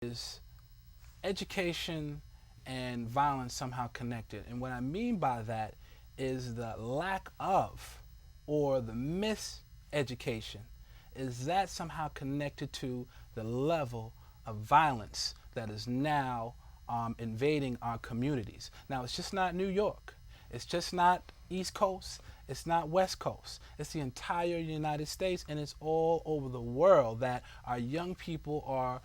is education and violence somehow connected. And what I mean by that is the lack of or the miseducation. Is that somehow connected to the level of violence that is now invading our communities? Now, it's just not New York. It's just not East Coast. It's not West Coast. It's the entire United States, and it's all over the world that our young people are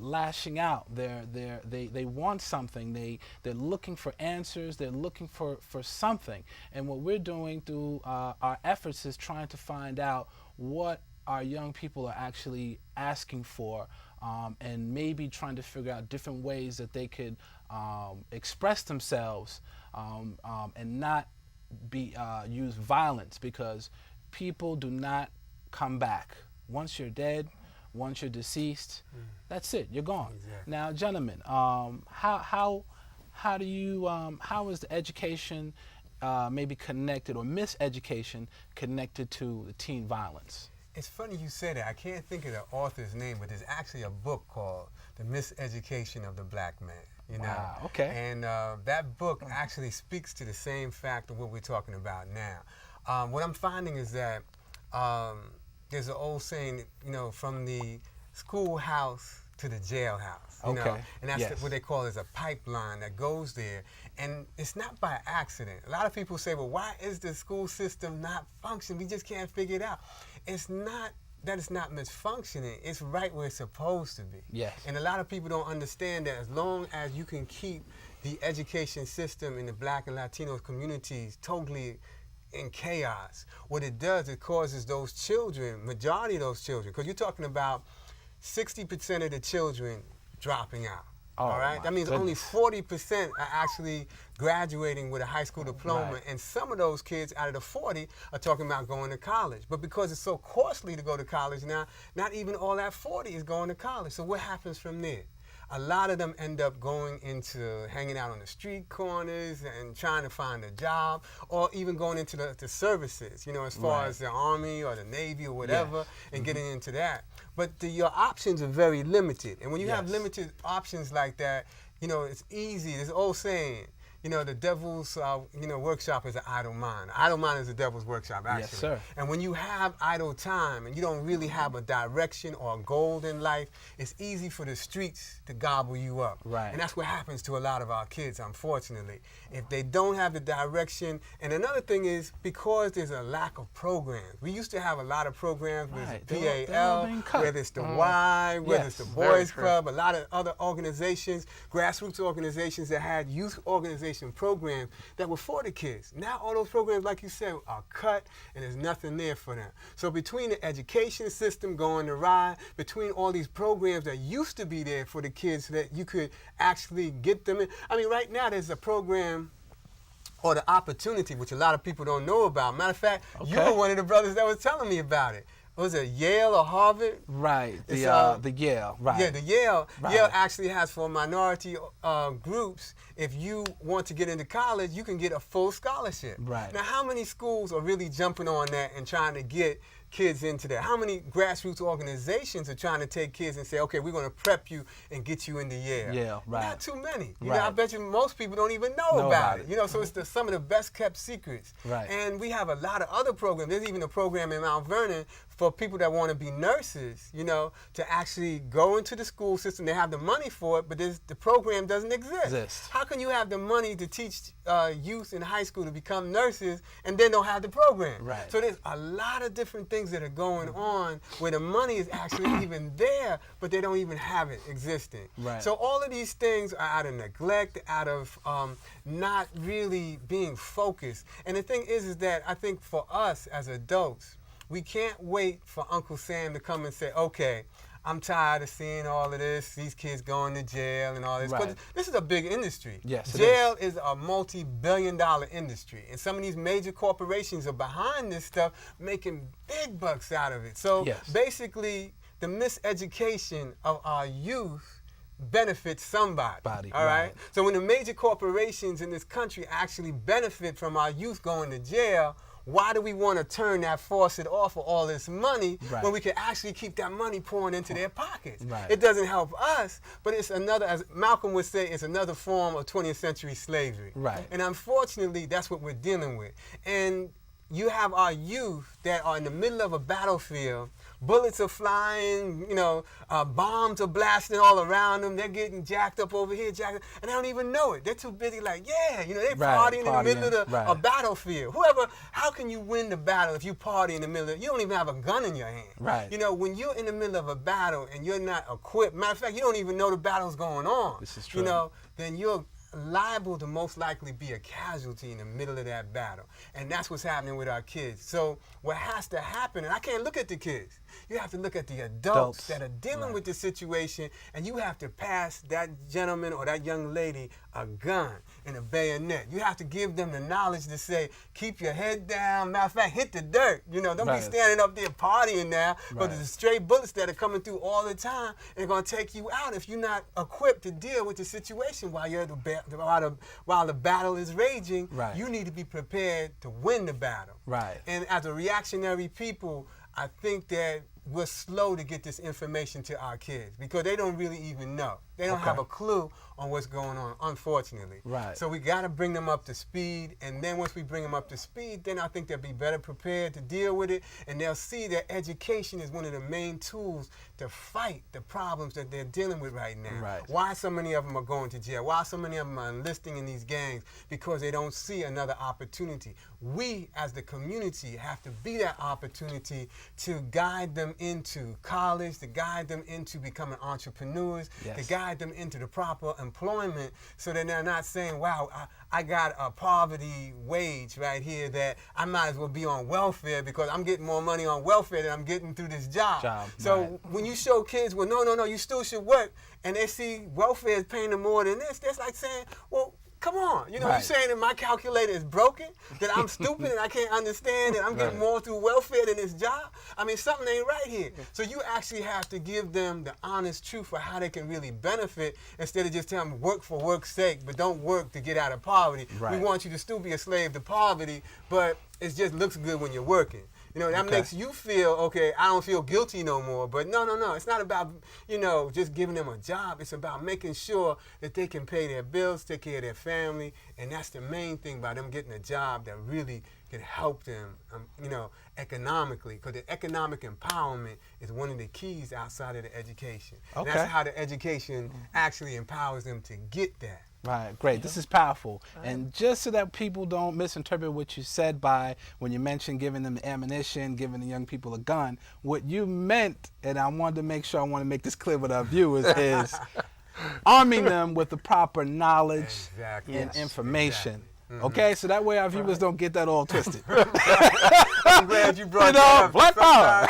lashing out. They want something. They're looking for answers. They're looking for something. And what we're doing through our efforts is trying to find out what our young people are actually asking for, and maybe trying to figure out different ways that they could express themselves, and not use violence, because people do not come back. Once you're dead, once you're deceased, that's it. You're gone. Exactly. Now, gentlemen, how do you how is the education maybe connected, or miseducation connected to the teen violence? It's funny you say that. I can't think of the author's name, but there's actually a book called The Miseducation of the Black Man. You know? Wow, okay. And that book actually speaks to the same fact of what we're talking about now. What I'm finding is that there's an old saying, you know, from the schoolhouse to the jailhouse. You know? And that's what they call is a pipeline that goes there. And it's not by accident. A lot of people say, well, why is the school system not functioning? We just can't figure it out. It's not that it's not misfunctioning. It's right where it's supposed to be. Yes. And a lot of people don't understand that as long as you can keep the education system in the Black and Latino communities totally in chaos, what it does, it causes those children, majority of those children, because you're talking about 60% of the children dropping out. Oh, all right? That means goodness. only 40% are actually graduating with a high school diploma, Right. and some of those kids out of the 40 are talking about going to college. But because it's so costly to go to college now, not even all that 40 is going to college. So what happens from there? A lot of them end up going into hanging out on the street corners and trying to find a job, or even going into the services, you know, as far Right. as the Army or the Navy or whatever, Yes. and getting into that. But your options are very limited. And when you have Yes. limited options like that, you know, it's easy. There's an old saying, you know, the devil's workshop is an idle mind. Idle mind is the devil's workshop, actually. Yes, sir. And when you have idle time and you don't really have a direction or a goal in life, it's easy for the streets to gobble you up. Right. And that's what happens to a lot of our kids, unfortunately. If they don't have the direction, and another thing is because there's a lack of programs. We used to have a lot of programs with Right. PAL, They're all being cut. whether it's the Y, whether Yes, it's the very Boys true. Club, a lot of other organizations, grassroots organizations that had youth organization programs that were for the kids. Now all those programs, like you said, are cut, and there's nothing there for them. So between the education system going awry, between all these programs that used to be there for the kids so that you could actually get them in. I mean, right now there's a program or the opportunity, which a lot of people don't know about. Matter of fact, you were one of the brothers that was telling me about it. Was it Yale or Harvard? Right, the Yale, right. Yeah, the Yale. Right. Yale actually has for minority groups, if you want to get into college, you can get a full scholarship. Right. Now, how many schools are really jumping on that and trying to get kids into that? How many grassroots organizations are trying to take kids and say, okay, we're going to prep you and get you into Yale? Yeah, right. Not too many. You Right. know, I bet you most people don't even know about it. You know, so it's some of the best kept secrets. Right. And we have a lot of other programs. There's even a program in Mount Vernon for people that want to be nurses, you know, to actually go into the school system. They have the money for it, but the program doesn't exist. How can you have the money to teach youth in high school to become nurses and then don't have the program? Right. So there's a lot of different things that are going on where the money is actually even there, but they don't even have it existing. Right. So all of these things are out of neglect, out of not really being focused. And the thing is that I think for us as adults, we can't wait for Uncle Sam to come and say, okay, I'm tired of seeing all of this, these kids going to jail and all this. Right. But this is a big industry. Yes, it Jail is a multi-billion-dollar industry. And some of these major corporations are behind this stuff, making big bucks out of it. So Yes. basically, the miseducation of our youth benefits somebody. All right? So when the major corporations in this country actually benefit from our youth going to jail, why do we want to turn that faucet off for all this money Right. when we can actually keep that money pouring into their pockets? Right. It doesn't help us, but it's another, as Malcolm would say, it's another form of 20th century slavery. Right. And unfortunately, that's what we're dealing with. And you have our youth that are in the middle of a battlefield. Bullets are flying, bombs are blasting all around them. They're getting jacked up over here, and they don't even know it. They're too busy like, they're partying in the middle of a battlefield. How can you win the battle if you party in the middle of, you don't even have a gun in your hand. Right. When you're in the middle of a battle and you're not equipped, matter of fact, you don't even know the battle's going on. This is true. Then you're liable to most likely be a casualty in the middle of that battle. And that's what's happening with our kids. So what has to happen, and I can't look at the kids, you have to look at the adults that are dealing with the situation, and you have to pass that gentleman or that young lady a gun and a bayonet. You have to give them the knowledge to say, keep your head down. Matter of fact, hit the dirt. Don't be standing up there partying now, because there's stray bullets that are coming through all the time, and they're going to take you out if you're not equipped to deal with the situation while the battle is raging. Right. You need to be prepared to win the battle. Right. And as a reactionary people, I think that we're slow to get this information to our kids because they don't really even know. They don't have a clue on what's going on, unfortunately. Right. So we got to bring them up to speed, and then once we bring them up to speed, then I think they'll be better prepared to deal with it, and they'll see that education is one of the main tools to fight the problems that they're dealing with right now. Right. Why so many of them are going to jail? Why so many of them are enlisting in these gangs? Because they don't see another opportunity. We, as the community, have to be that opportunity to guide them into college, to guide them into becoming entrepreneurs, to guide them into the proper employment, so that they're not saying, wow, I got a poverty wage right here that I might as well be on welfare because I'm getting more money on welfare than I'm getting through this job. So when you show kids, well, no, you still should work, and they see welfare is paying them more than this, that's like saying, well, come on, you're saying that my calculator is broken, that I'm stupid and I can't understand that I'm getting more through welfare than this job? I mean, something ain't right here. So you actually have to give them the honest truth for how they can really benefit, instead of just telling them work for work's sake, but don't work to get out of poverty. We want you to still be a slave to poverty, but it just looks good when you're working. That makes you feel, okay, I don't feel guilty no more. But no. It's not about, just giving them a job. It's about making sure that they can pay their bills, take care of their family. And that's the main thing about them getting a job that really can help them, economically. Because the economic empowerment is one of the keys outside of the education. And that's how the education actually empowers them to get that. Right, great. This is powerful. And just so that people don't misinterpret what you said by when you mentioned giving them ammunition, giving the young people a gun, what you meant, and I wanted to make sure I want to make this clear with our viewers, is arming them with the proper knowledge and information. Okay, so that way our viewers don't get that all twisted. I'm glad you brought that up. Black power.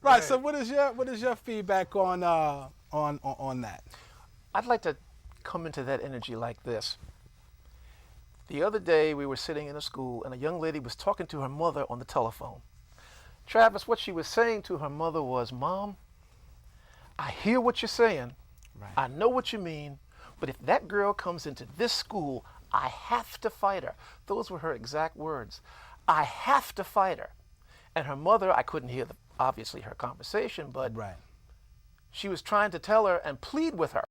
Right. So what is your feedback on that? I'd like to come into that energy like this. The other day we were sitting in a school and a young lady was talking to her mother on the telephone. Travis, what she was saying to her mother was, Mom, I hear what you're saying. Right. I know what you mean. But if that girl comes into this school, I have to fight her. Those were her exact words. I have to fight her. And her mother, I couldn't hear, obviously, her conversation, but she was trying to tell her and plead with her